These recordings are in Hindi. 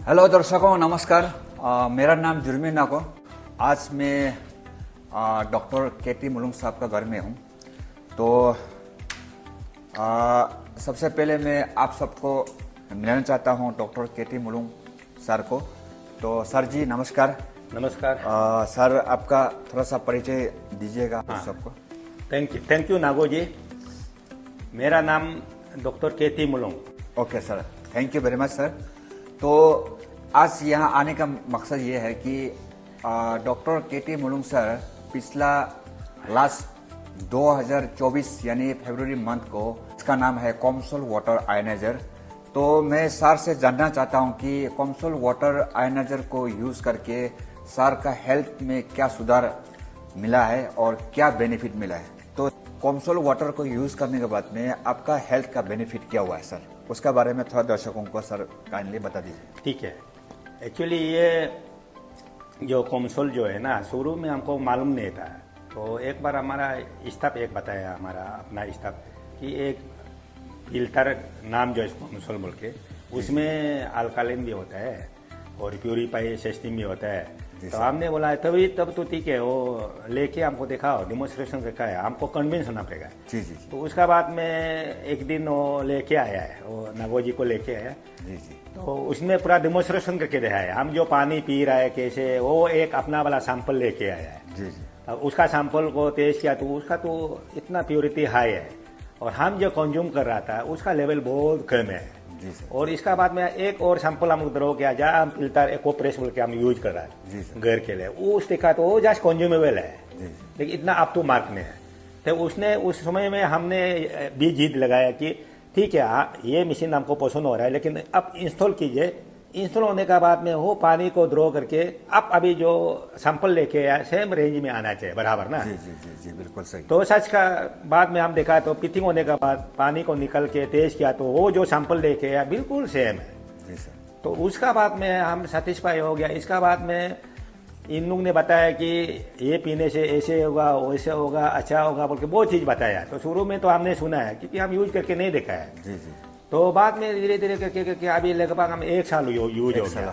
हेलो दर्शकों, नमस्कार। मेरा नाम जुर्मी नाको। आज मैं डॉक्टर केटी मुलुंग साहब का घर में हूँ। तो सबसे पहले मैं आप सबको मिलाना चाहता हूँ डॉक्टर केटी मुलुंग सर को। तो सर जी नमस्कार। नमस्कार। सर आपका थोड़ा सा परिचय दीजिएगा आप सबको। Thank you Nago ji. मेरा नाम doctor KT Mulung. Okay sir, thank you very much sir. तो आज यहाँ आने का मकसद ये है कि डॉक्टर केटी मुलुंग सर पिछला लास्ट 2024 यानी फरवरी मंथ को, इसका नाम है कॉम्सोल वाटर आयनाइजर। तो मैं सर से जानना चाहता हूँ कि कॉम्सोल वाटर आयनाइजर को यूज करके सर का हेल्थ में क्या सुधार मिला है और क्या बेनिफिट मिला है। तो कॉम्सोल वाटर को यूज करने के बाद में आपका हेल्थ का बेनिफिट क्या हुआ है सर, उसका बारे में थोड़ा दर्शकों को सर काइंडली बता दीजिए। ठीक है। एक्चुअली ये जो कॉम्सोल जो है ना, शुरू में हमको मालूम नहीं था। तो एक बार हमारा स्टाफ एक बताया, हमारा अपना स्टाफ, कि एक फिल्टर नाम जो है कॉम्सोल बोल के, उसमें अल्कालिन भी होता है और प्यूरिफाई सिस्टम भी होता है। तो हमने बोला तब तो ठीक है, वो लेके हमको दिखाओ, डिमोन्स्ट्रेशन का है, हमको कन्विंस होना पड़ेगा। जी जी। तो उसका बाद में एक दिन वो लेके आया है, वो नागो जी को लेके आया। जी जी। तो उसने पूरा डिमोन्स्ट्रेशन करके दिखाया, हम जो पानी पी रहा है कैसे, वो एक अपना वाला सैंपल लेके आया है। जी जी। अब उसका सैंपल को टेस्ट किया तो उसका तो इतना प्योरिटी हाई है, और हम जो कंज्यूम कर रहा था उसका लेवल बहुत कम है। जी सर। और इसका बाद में एक और सैंपल हम उधर हो गया, जहाँ हम फिल्टर एको प्रेस बोल के हम यूज कर रहा है जी सर। घर के लिए, वो उस देखा तो वो जस्ट कंज्यूमेबल है, लेकिन इतना अप टू मार्क में है। तो उसने उस समय में हमने भी जीत लगाया कि ठीक है, ये मशीन हमको पसंद हो रहा है, लेकिन अब इंस्टॉल कीजिए। इंस्टॉल होने का बाद में वो पानी को ड्रॉ करके अब अभी जो सैंपल लेके आया सेम रेंज में आना चाहिए, बराबर ना। जी जी जी जी, बिल्कुल सही। तो सच का बाद में हम देखा तो पिथिंग होने का बाद पानी को निकल के टेस्ट किया तो वो जो सैंपल लेके आया बिल्कुल सेम है। जी सर। तो उसका बाद में हम सेटिस्फाई हो गया। इसका बाद में इन लोग ने बताया कि ये पीने से ऐसे होगा, वैसे होगा, अच्छा होगा बोल के बहुत चीज़ बताया। तो शुरू में तो हमने सुना है, क्योंकि हम यूज करके नहीं देखा है। जी जी। तो बाद में धीरे धीरे करके अभी लगभग हम 1 साल यूज हो गया।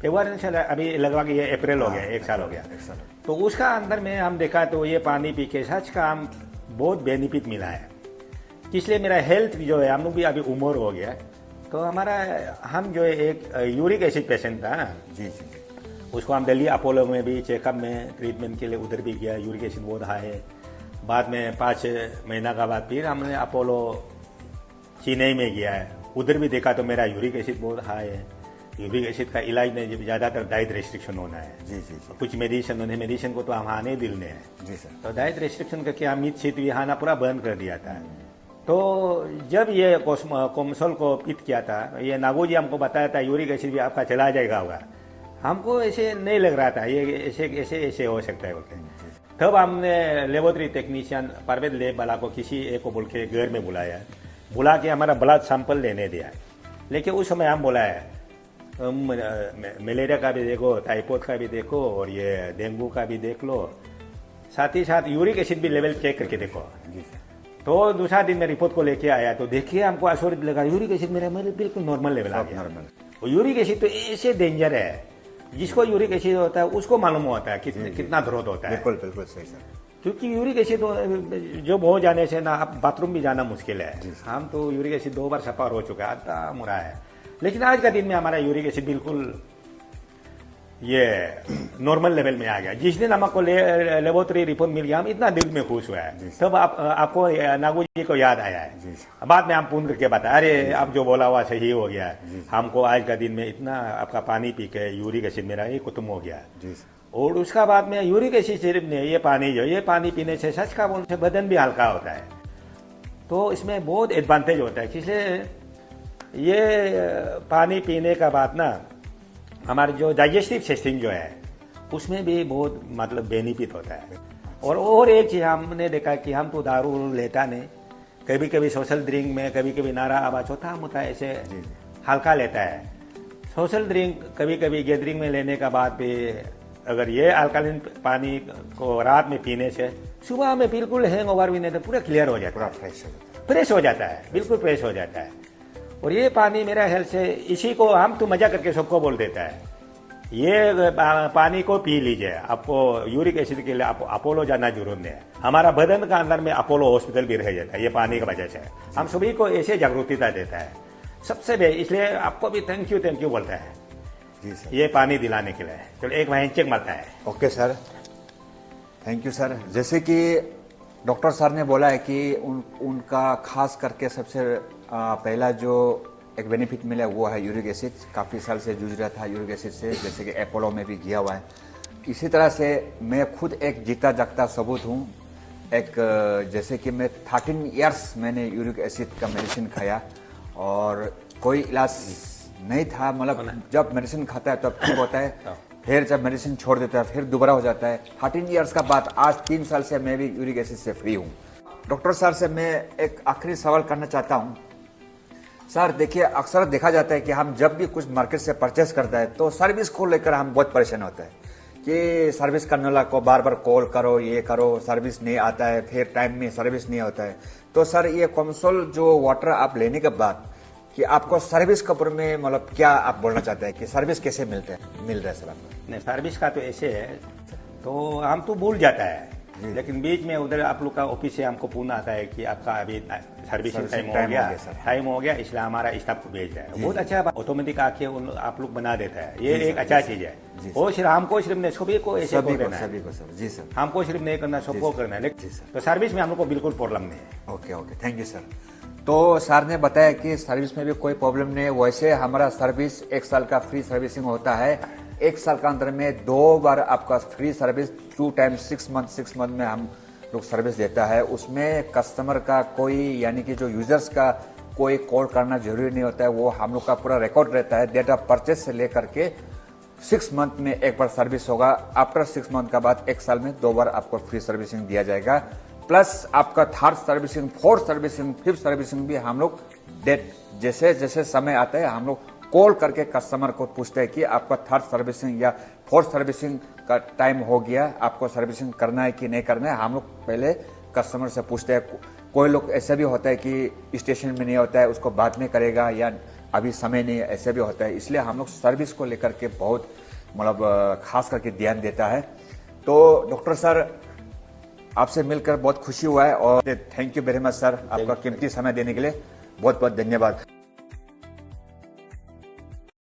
फरवरी से अभी लगभग ये अप्रैल हो गया, 1 साल हो गया। तो उसका अंदर में हम देखा तो ये पानी पी के सच का हम बहुत बेनिफिट मिला है। इसलिए मेरा हेल्थ जो है, हम लोग भी अभी उम्र हो गया, तो हमारा हम जो है एक यूरिक एसिड पेशेंट था। जी जी। उसको हम दिल्ली अपोलो में भी चेकअप में ट्रीटमेंट के लिए उधर भी गया, यूरिक एसिड बहुत हाई है। बाद में 5 महीना का बाद फिर हमने अपोलो चेन्नई में गया है, उधर भी देखा तो मेरा यूरिक एसिड बहुत हाई है। यूरिक एसिड का इलाज नहीं, ज़्यादातर डाइट रेस्ट्रिक्शन होना है। जी जी जी। कुछ मेडिसिन को तो हम आने दिल में है। जी सर। तो डाइट रेस्ट्रिक्शन करके हम मीट शीट भी खाना पूरा बंद कर दिया था। तो जब ये कॉम्सोल को पिट किया था, ये नागो जी हमको बताया था यूरिक एसिड भी आपका चला जाएगा होगा। हमको ऐसे नहीं लग रहा था ये ऐसे हो सकता है बोलते। तब हमने लेबोरेटरी टेक्नीशियन परवेज लेब वाला को किसी एक को बोल के घर में बुला के हमारा ब्लड सैंपल लेने दिया। लेकिन उस समय हम बोला है मलेरिया का भी देखो, टाइफाइड का भी देखो, और ये डेंगू का भी देख लो, साथ ही साथ यूरिक एसिड भी लेवल चेक करके देखो। तो दूसरा दिन में रिपोर्ट को लेके आया तो देखिए हमको आश्चर्य लगा, यूरिक एसिड मेरे बिल्कुल नॉर्मल लेवल आ गया। यूरिक एसिड तो ऐसे डेंजर है, जिसको यूरिक एसिड होता है उसको मालूम होता है कितना ग्रोथ होता है। बिल्कुल बिल्कुल सही सर। क्योंकि यूरिक एसिड जो हो जाने से ना अब बाथरूम भी जाना मुश्किल है। हम तो यूरिक एसिड 2 बार सफर हो चुका है, आता मुरा है। लेकिन आज का दिन में हमारा यूरिक एसिड बिल्कुल ये नॉर्मल लेवल में आ गया। जिस दिन हमको लेबोरेटरी रिपोर्ट मिल गया, हम इतना दिल में खुश हुआ है। तब आपको नागो जी को याद आया है। बाद में हम फोन करके बताया, अरे आप जो बोला हुआ सही हो गया, हमको आज का दिन में इतना आपका पानी पी के यूरिक एसिड मेरा ये खत्म हो गया। और उसका बाद में यूरिक एसिड सिर्फ नहीं, ये पानी पीने से सच का बोलने से बदन भी हल्का होता है। तो इसमें बहुत एडवांटेज होता है। इसलिए ये पानी पीने का बाद ना हमारे जो डाइजेस्टिव सिस्टम जो है उसमें भी बहुत मतलब बेनिफिट होता है। और एक चीज़ हमने देखा कि हम तो दारू लेता नहीं, कभी कभी सोशल ड्रिंक में कभी कभी नारा आवा छोटा मोटा ऐसे हल्का लेता है। सोशल ड्रिंक कभी कभी गैदरिंग में लेने का बाद भी अगर ये अल्कालिन पानी को रात में पीने से सुबह में बिल्कुल हैंगओवर भी नहीं, तो पूरा क्लियर हो जाता है, पूरा फ्रेश हो जाता है, बिल्कुल फ्रेश हो जाता है। और ये पानी मेरा ख्याल से इसी को हम तो मजा करके सबको बोल देता है, ये पानी को पी लीजिए, आपको यूरिक एसिड के लिए आप अपोलो जाना जरूरत नहीं है। हमारा बदन का अंदर में अपोलो हॉस्पिटल भी रह जाता है ये पानी की वजह से। हम सभी को ऐसे जागरूकता देता है सबसे बेस्ट, इसलिए आपको भी थैंक यू बोलता है जी सर, ये पानी दिलाने के लिए। चलो एक वहीं चेक मारता है। Okay sir, thank you sir. जैसे कि डॉक्टर सर ने बोला है कि उनका खास करके सबसे पहला जो एक बेनिफिट मिला वो है यूरिक एसिड। काफ़ी साल से जूझ रहा था यूरिक एसिड से, जैसे कि अपोलो में भी गया हुआ है। इसी तरह से मैं खुद एक जीता जागता सबूत हूँ। एक जैसे कि मैं 13 इयर्स मैंने यूरिक एसिड का मेडिसिन खाया और कोई इलाज नहीं था। मतलब जब मेडिसिन खाता है तब ठीक होता है, फिर जब मेडिसिन छोड़ देता है फिर दोबारा हो जाता है। 13 इयर्स का बाद आज 3 साल से मैं भी यूरिक एसिड से फ्री हूँ। डॉक्टर सर से मैं एक आखिरी सवाल करना चाहता हूँ। सर देखिए, अक्सर देखा जाता है कि हम जब भी कुछ मार्केट से परचेस करता है तो सर्विस को लेकर हम बहुत परेशान होते हैं कि सर्विस करने वाला को बार बार कॉल करो, ये करो, सर्विस नहीं आता है, फिर टाइम में सर्विस नहीं होता है। तो सर ये कॉमसोल जो वाटर आप लेने के बाद कि आपको सर्विस के ऊपर में मतलब क्या आप बोलना चाहते हैं कि सर्विस कैसे मिल रहा है सर आपको? नहीं, सर्विस का तो ऐसे है तो हम तो भूल जाता है, लेकिन बीच में उधर आप लोग का ऑफिस से हमको फोन आता है कि आपका अभी सर्विसिंग टाइम हो गया, इसलिए हमारा स्टाफ को भेज रहा है। बहुत अच्छा ऑटोमेटिक आके आप लोग बना देता है, ये एक अच्छा चीज है। वो सिर्फ हमको सिर्फ नहीं, सभी को ऐसे कर देना है। जी सर, हमको सिर्फ नहीं करना, सबको करना है। तो सर्विस में हम लोग को बिल्कुल प्रॉब्लम नहीं है। Okay, thank you sir. तो सर ने बताया कि सर्विस में भी कोई प्रॉब्लम नहीं है। वैसे हमारा सर्विस 1 साल का फ्री सर्विसिंग होता है। 1 साल का अंदर में 2 बार आपका फ्री सर्विस 2 टाइम्स 6 मंथ में हम लोग सर्विस देता है। उसमें कस्टमर का कोई यानी कि जो यूजर्स का कोई कॉल करना जरूरी नहीं होता है। वो हम लोग का पूरा रिकॉर्ड रहता है। डेटा परचेज से लेकर के 6 मंथ में 1 बार सर्विस होगा। आफ्टर 6 मंथ का बाद 1 साल में 2 बार आपको फ्री सर्विसिंग दिया जाएगा। प्लस आपका 3rd servicing, 4th servicing, 5th servicing भी हम लोग डेट जैसे जैसे समय आता है हम लोग कॉल करके कस्टमर को पूछते हैं कि आपका 3rd सर्विसिंग या 4th सर्विसिंग का टाइम हो गया, आपको सर्विसिंग करना है कि नहीं करना है। हम लोग पहले कस्टमर से पूछते हैं। कोई लोग ऐसा भी होता है कि स्टेशन में नहीं होता है, उसको बाद में करेगा या अभी समय नहीं है, ऐसा भी होता है। इसलिए हम लोग सर्विस को लेकर के बहुत मतलब खास करके ध्यान देता है। तो डॉक्टर सर आपसे मिलकर बहुत खुशी हुआ है और thank you very much sir, आपका कीमती समय देने के लिए बहुत बहुत धन्यवाद।